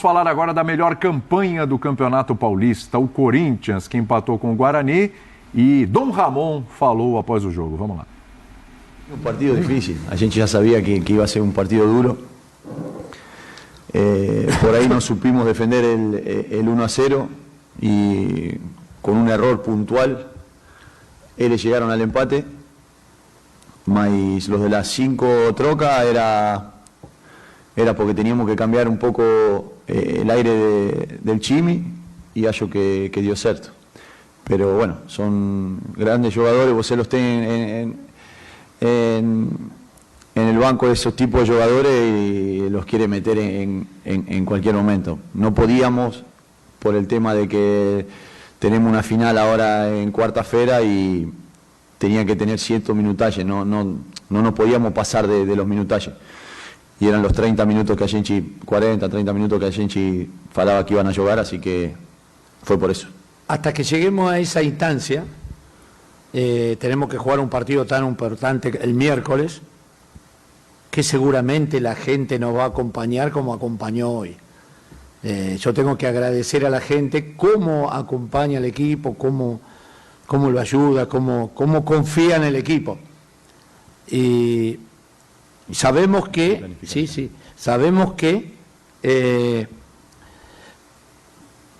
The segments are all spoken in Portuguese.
Falar agora da melhor campanha do Campeonato Paulista, o Corinthians, que empatou com o Guarani, e Dom Ramon falou após o jogo. Vamos lá. Um partido difícil, a gente já sabia que iba a ser um partido duro. Por ahí no supimos defender el 1-0 y con un error puntual ellos llegaron al empate, mas los de las 5 trocas era porque teníamos que cambiar un poco el aire del Chimi y hallo que dio cierto. Pero bueno, son grandes jugadores, vos los tenés en el banco de esos tipos de jugadores y los quiere meter en cualquier momento. No podíamos por el tema de que tenemos una final ahora en cuarta-feira y tenía que tener cierto minutaje, no nos podíamos pasar de los minutajes. Y eran los 30 minutos que a gente, 40, 30 minutos que a gente falaba que iban a jugar, así que fue por eso. Hasta que lleguemos a esa instancia, tenemos que jugar un partido tan importante el miércoles, que seguramente la gente nos va a acompañar como acompañó hoy. Yo tengo que agradecer a la gente cómo acompaña al equipo, cómo lo ayuda, cómo confía en el equipo. Y sabemos que, sabemos que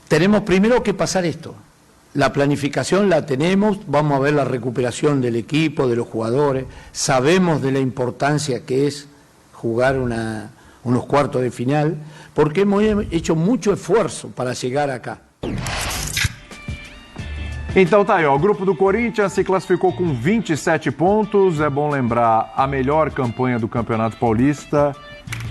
tenemos primero que pasar esto. La planificación la tenemos, vamos a ver la recuperación del equipo, de los jugadores, sabemos de la importancia que es jugar unos cuartos de final, porque hemos hecho mucho esfuerzo para llegar acá. Então tá aí, ó, o grupo do Corinthians se classificou com 27 pontos, é bom lembrar a melhor campanha do Campeonato Paulista,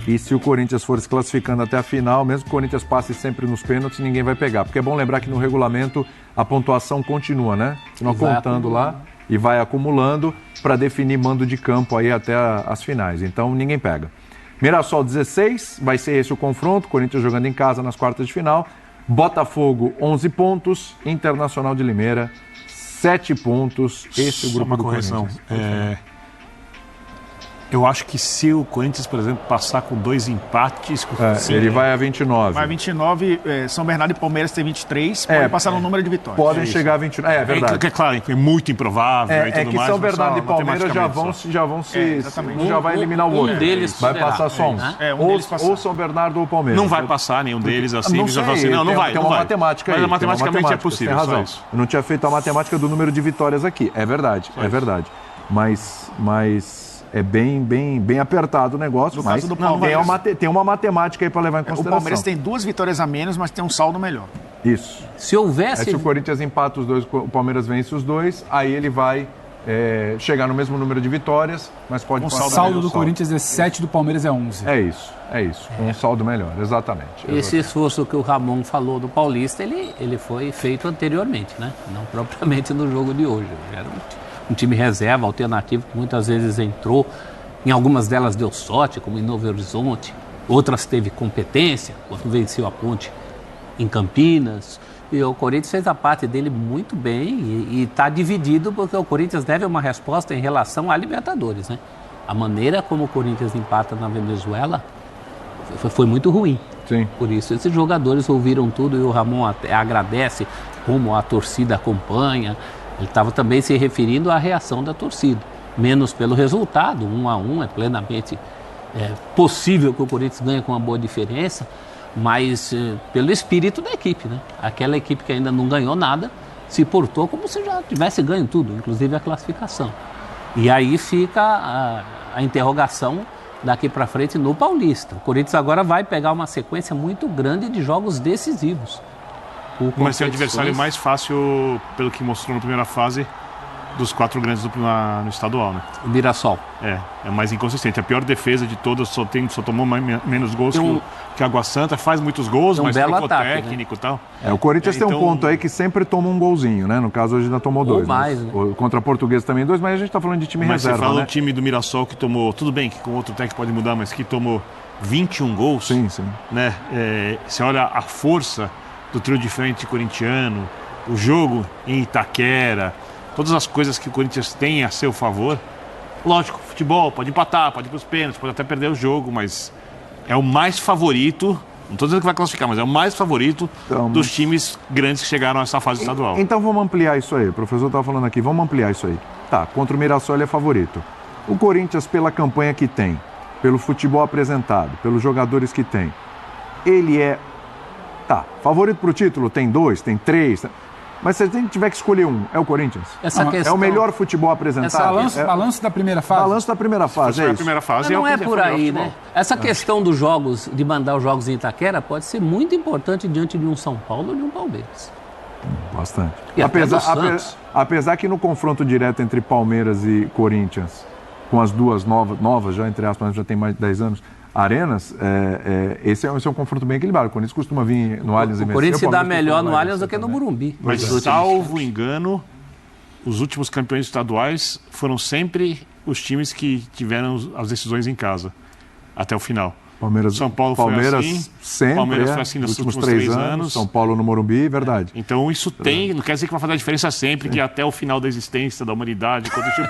e se o Corinthians for se classificando até a final, mesmo que o Corinthians passe sempre nos pênaltis, ninguém vai pegar, porque é bom lembrar que no regulamento a pontuação continua, né? Continua contando lá e vai acumulando para definir mando de campo aí até as finais, então ninguém pega. Mirassol 16, vai ser esse o confronto, Corinthians jogando em casa nas quartas de final. Botafogo, 11 pontos. Internacional de Limeira, 7 pontos. Esse é o grupo do correção. Corinthians. Eu acho que se o Corinthians, por exemplo, passar com 2 empates... ele vai a 29. Vai a 29, São Bernardo e Palmeiras tem 23, pode passar no número de vitórias. Podem chegar a 29, é verdade. É claro, é muito improvável e tudo que mais. São Bernardo e Palmeiras já vão se... já vai eliminar o outro. Um deles vai passar só um. Ou São Bernardo ou Palmeiras. Não vai passar nenhum deles assim. Não sei, não vai. Tem uma matemática aí. Mas matematicamente é possível. Tem razão. Eu não tinha feito a matemática do número de vitórias aqui. É verdade, é verdade. Mas é bem apertado o negócio, mas tem uma matemática aí para levar em consideração. O Palmeiras tem 2 vitórias a menos, mas tem um saldo melhor. Isso. Se houvesse... Se o Corinthians empata os 2, o Palmeiras vence os 2, aí ele vai chegar no mesmo número de vitórias, mas pode... O saldo do Corinthians é 7, do Palmeiras é 11. É isso. Um saldo melhor, exatamente. Esse esforço que o Ramon falou do Paulista, ele foi feito anteriormente, né? Não propriamente no jogo de hoje. Era um time reserva, alternativo, que muitas vezes entrou, em algumas delas deu sorte, como em Novo Horizonte, outras teve competência, quando venceu a Ponte em Campinas, e o Corinthians fez a parte dele muito bem e está dividido porque o Corinthians deve uma resposta em relação à Libertadores, né? A maneira como o Corinthians empata na Venezuela foi muito ruim. Sim. Por isso, esses jogadores ouviram tudo e o Ramon até agradece como a torcida acompanha. Ele estava também se referindo à reação da torcida, menos pelo resultado, 1-1, é plenamente possível que o Corinthians ganhe com uma boa diferença, mas pelo espírito da equipe, né? Aquela equipe que ainda não ganhou nada, se portou como se já tivesse ganho tudo, inclusive a classificação. E aí fica a interrogação daqui para frente no Paulista. O Corinthians agora vai pegar uma sequência muito grande de jogos decisivos. Mas é o adversário mais fácil, pelo que mostrou na primeira fase, dos 4 grandes no estadual, né? O Mirassol. É mais inconsistente. A pior defesa de todas, só tomou menos gols que a Água Santa, faz muitos gols, mas trocou técnico e tal. O Corinthians tem um ponto aí que sempre toma um golzinho, né? No caso, hoje ainda tomou 2. Ou mais, né? Contra a Portuguesa também 2, mas a gente tá falando de time reserva, Mas você fala né? do time do Mirassol que tomou, tudo bem que com outro técnico pode mudar, mas que tomou 21 gols. Sim. Né? Você olha a força do trio de frente corintiano, o jogo em Itaquera, todas as coisas que o Corinthians tem a seu favor. Lógico, futebol, pode empatar, pode ir para os pênaltis, pode até perder o jogo, mas é o mais favorito Não estou dizendo que vai classificar, mas é o mais favorito dos times grandes que chegaram a essa fase estadual. Então vamos ampliar isso aí. O professor estava falando aqui, vamos ampliar isso aí. Tá, contra o Mirassol ele é favorito. O Corinthians, pela campanha que tem, pelo futebol apresentado, pelos jogadores que tem, ele é... Tá, favorito para o título? Tem 2, tem 3... Mas se a gente tiver que escolher um, é o Corinthians? É o melhor futebol apresentado? Balanço da primeira fase? Balanço da primeira fase, é a isso. primeira fase Mas não é por aí, né? Essa questão dos jogos, de mandar os jogos em Itaquera, pode ser muito importante diante de um São Paulo ou de um Palmeiras. Bastante. E Apesar que no confronto direto entre Palmeiras e Corinthians, com as duas novas já entre aspas, já tem mais de 10 anos, arenas, esse é um confronto bem equilibrado. O Corinthians costuma vir no Allianz e vencer. O Corinthians se dá melhor no Allianz do que no Morumbi. Mas, salvo engano, os últimos campeões estaduais foram sempre os times que tiveram as decisões em casa, até o final. São Paulo foi assim, sempre, Palmeiras foi assim nos últimos 3 anos. São Paulo no Morumbi, verdade. Então isso não quer dizer que vai fazer a diferença sempre, que até o final da existência da humanidade, quando o time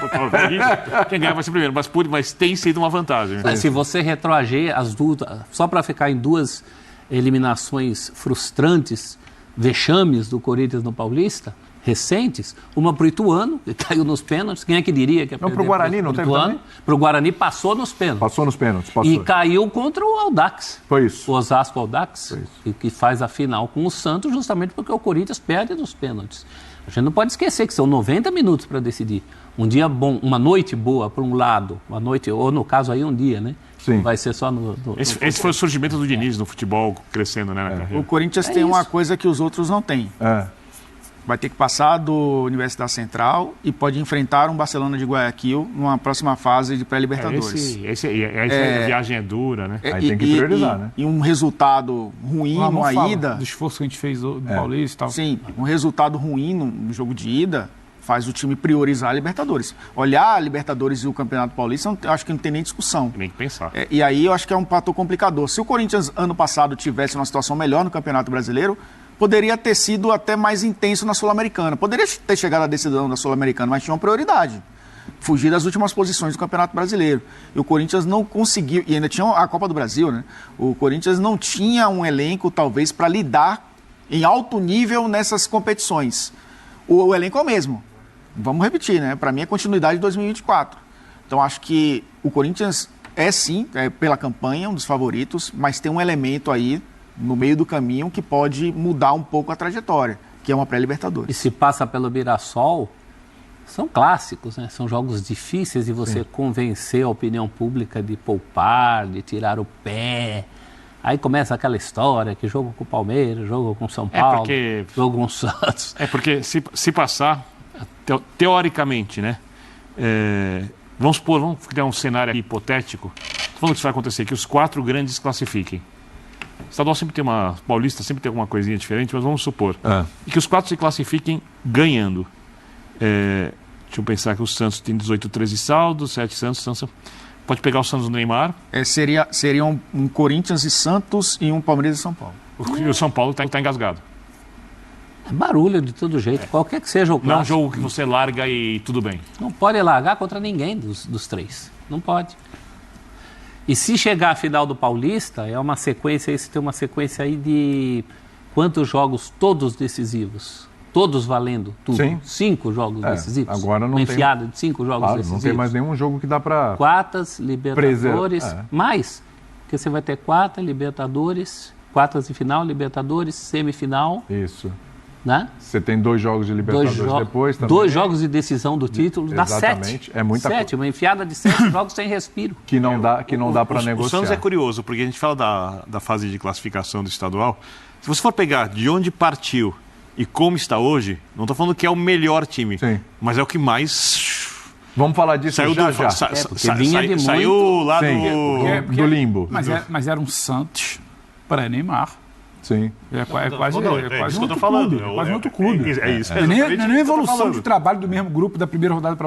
quem ganhar vai ser primeiro, mas tem sido uma vantagem. Mas se você retroagir as duas, só para ficar em 2 eliminações frustrantes, vexames do Corinthians no Paulista, recentes, uma para o Ituano, que caiu nos pênaltis. Quem é que diria que ia perder? Não, para o Guarani não teve também? Para o Guarani passou nos pênaltis. Passou nos pênaltis. E caiu contra o Audax. Foi isso. O Osasco Audax, que faz a final com o Santos, justamente porque o Corinthians perde nos pênaltis. A gente não pode esquecer que são 90 minutos para decidir. Um dia bom, uma noite boa para um lado, uma noite, ou no caso aí um dia, né? Sim. Vai ser só no esse foi o surgimento do Diniz no futebol, crescendo, né, na carreira. O Corinthians tem uma coisa que os outros não têm. Vai ter que passar do Universidade Central e pode enfrentar um Barcelona de Guayaquil numa próxima fase de pré-Libertadores. A viagem é dura, né? Aí tem que priorizar, né? E um resultado ruim numa ida... do esforço que a gente fez do Paulista e tal. Sim, um resultado ruim no jogo de ida faz o time priorizar a Libertadores. Olhar a Libertadores e o Campeonato Paulista, eu acho que não tem nem discussão. Nem que pensar. E aí eu acho que é um fator complicador. Se o Corinthians, ano passado, tivesse uma situação melhor no Campeonato Brasileiro, poderia ter sido até mais intenso na Sul-Americana. Poderia ter chegado à decisão da Sul-Americana, mas tinha uma prioridade. Fugir das últimas posições do Campeonato Brasileiro. E o Corinthians não conseguiu, e ainda tinha a Copa do Brasil, né? O Corinthians não tinha um elenco, talvez, para lidar em alto nível nessas competições. O elenco é o mesmo. Vamos repetir, né? Para mim é continuidade de 2024. Então acho que o Corinthians sim, pela campanha, um dos favoritos, mas tem um elemento aí no meio do caminho que pode mudar um pouco a trajetória, que é uma pré-Libertadores. E se passa pelo Mirassol, são clássicos, né? São jogos difíceis de você convencer a opinião pública de poupar, de tirar o pé. Aí começa aquela história que jogo com o Palmeiras, jogo com o São Paulo, jogo com o Santos. Porque se passar, teoricamente, né? Vamos criar um cenário aqui hipotético. Estou falando que isso vai acontecer, que os 4 grandes classifiquem. O estadual sempre tem Paulista sempre tem alguma coisinha diferente, mas vamos supor. E que os 4 se classifiquem ganhando. Deixa eu pensar que o Santos tem 18-13 saldos, 7 Santos. Pode pegar o Santos do Neymar. Seria um Corinthians e Santos e um Palmeiras e São Paulo. O São Paulo está engasgado. É barulho de todo jeito, qualquer que seja o clássico. Não é um jogo que você larga e tudo bem. Não pode largar contra ninguém dos 3. Não pode. E se chegar à final do Paulista, é uma sequência, esse tem uma sequência aí de quantos jogos todos decisivos? Todos valendo tudo. Sim. 5 jogos decisivos. Agora não uma enfiada de 5 jogos decisivos. Não tem mais nenhum jogo que dá para... Quartas, Libertadores, mais. Porque você vai ter quartas de final, Libertadores, semifinal. Isso. Né? Você tem 2 jogos de Libertadores depois também. 2 jogos de decisão do título, dá 7. Exatamente, é muita coisa. Uma enfiada de 7 jogos sem respiro. Que não dá para negociar. O Santos é curioso, porque a gente fala da fase de classificação do estadual. Se você for pegar de onde partiu e como está hoje, não estou falando que é o melhor time, mas é o que mais... Vamos falar disso já. Saiu lá do limbo. Mas era um Santos pré-Neymar. Sim. É quase isso que eu tô falando. Quase outro clube. É isso. Não é nem evolução de trabalho do mesmo grupo da primeira rodada para